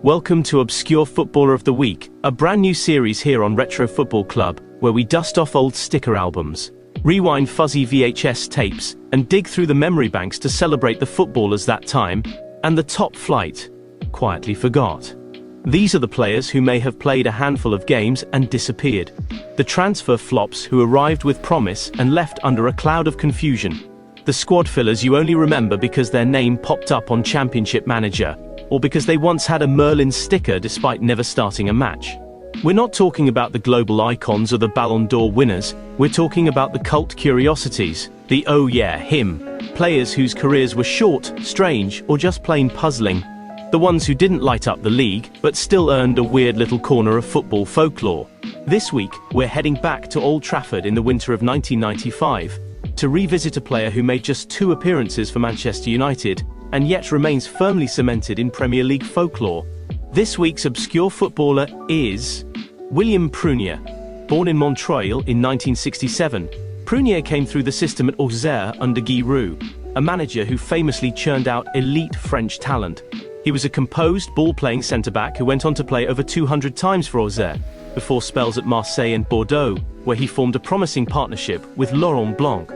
Welcome to Obscure Footballer of the Week, a brand new series here on Retro Football Club, where we dust off old sticker albums, rewind fuzzy VHS tapes, and dig through the memory banks to celebrate the footballers that time, and the top flight quietly forgot. These are the players who may have played a handful of games and disappeared. The transfer flops who arrived with promise and left under a cloud of confusion. The squad fillers you only remember because their name popped up on Championship Manager, or because they once had a Merlin sticker despite never starting a match. We're not talking about the global icons or the Ballon d'Or winners, we're talking about the cult curiosities, the oh yeah, him, players whose careers were short, strange, or just plain puzzling. The ones who didn't light up the league, but still earned a weird little corner of football folklore. This week, we're heading back to Old Trafford in the winter of 1995, to revisit a player who made just 2 appearances for Manchester United, and yet remains firmly cemented in Premier League folklore. This week's obscure footballer is William Prunier. Born in Montreuil in 1967, Prunier came through the system at Auxerre under Guy Roux, a manager who famously churned out elite French talent. He was a composed, ball-playing centre-back who went on to play over 200 times for Auxerre, before spells at Marseille and Bordeaux, where he formed a promising partnership with Laurent Blanc.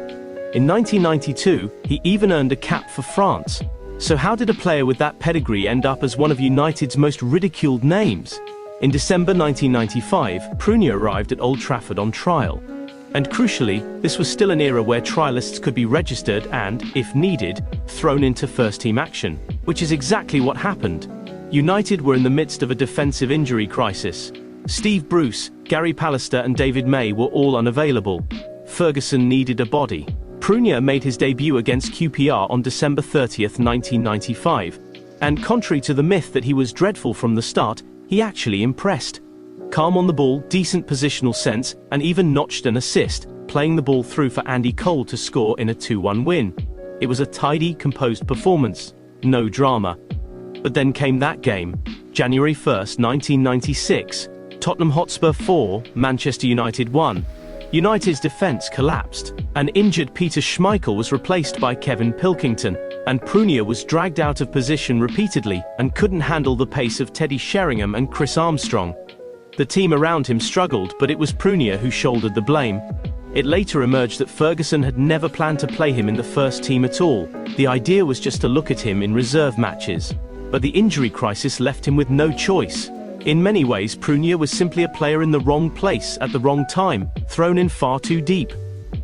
In 1992, he even earned a cap for France. So how did a player with that pedigree end up as one of United's most ridiculed names? In December 1995, Prunier arrived at Old Trafford on trial. And crucially, this was still an era where trialists could be registered and, if needed, thrown into first-team action, which is exactly what happened. United were in the midst of a defensive injury crisis. Steve Bruce, Gary Pallister and David May were all unavailable. Ferguson needed a body. Prunier made his debut against QPR on December 30th, 1995. And contrary to the myth that he was dreadful from the start, he actually impressed. Calm on the ball, decent positional sense, and even notched an assist, playing the ball through for Andy Cole to score in a 2-1 win. It was a tidy, composed performance. No drama. But then came that game. January 1st, 1996. Tottenham Hotspur 4, Manchester United 1. United's defence collapsed. An injured Peter Schmeichel was replaced by Kevin Pilkington, and Prunier was dragged out of position repeatedly and couldn't handle the pace of Teddy Sheringham and Chris Armstrong. The team around him struggled, but it was Prunier who shouldered the blame. It later emerged that Ferguson had never planned to play him in the first team at all. The idea was just to look at him in reserve matches. But the injury crisis left him with no choice. In many ways, Prunier was simply a player in the wrong place at the wrong time, thrown in far too deep.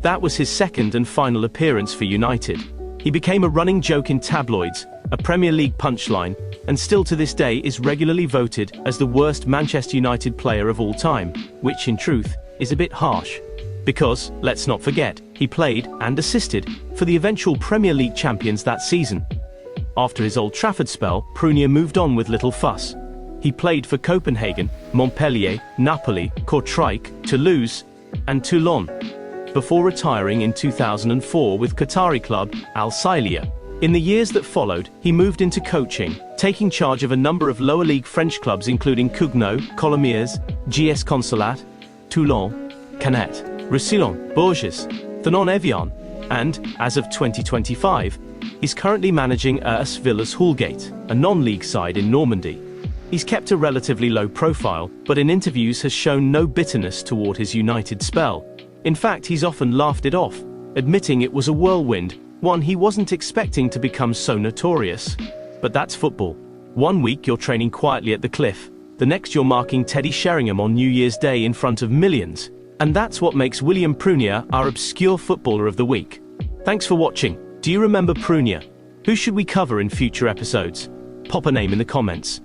That was his second and final appearance for United. He became a running joke in tabloids, a Premier League punchline, and still to this day is regularly voted as the worst Manchester United player of all time, which in truth is a bit harsh. Because, let's not forget, he played and assisted for the eventual Premier League champions that season. After his Old Trafford spell, Prunier moved on with little fuss. He played for Copenhagen, Montpellier, Napoli, Kortrijk, Toulouse, and Toulon, before retiring in 2004 with Qatari club Al Sailiya. In the years that followed, he moved into coaching, taking charge of a number of lower league French clubs including Cugno, Colomiers, GS Consulat, Toulon, Canet, Roussillon, Bourges, Thonon-Evian, and, as of 2025, he's currently managing AS Villas Houlgate, a non-league side in Normandy. He's kept a relatively low profile, but in interviews has shown no bitterness toward his United spell. In fact, he's often laughed it off, admitting it was a whirlwind, one he wasn't expecting to become so notorious. But that's football. One week you're training quietly at the cliff, the next you're marking Teddy Sheringham on New Year's Day in front of millions. And that's what makes William Prunier our obscure footballer of the week. Thanks for watching. Do you remember Prunier? Who should we cover in future episodes? Pop a name in the comments.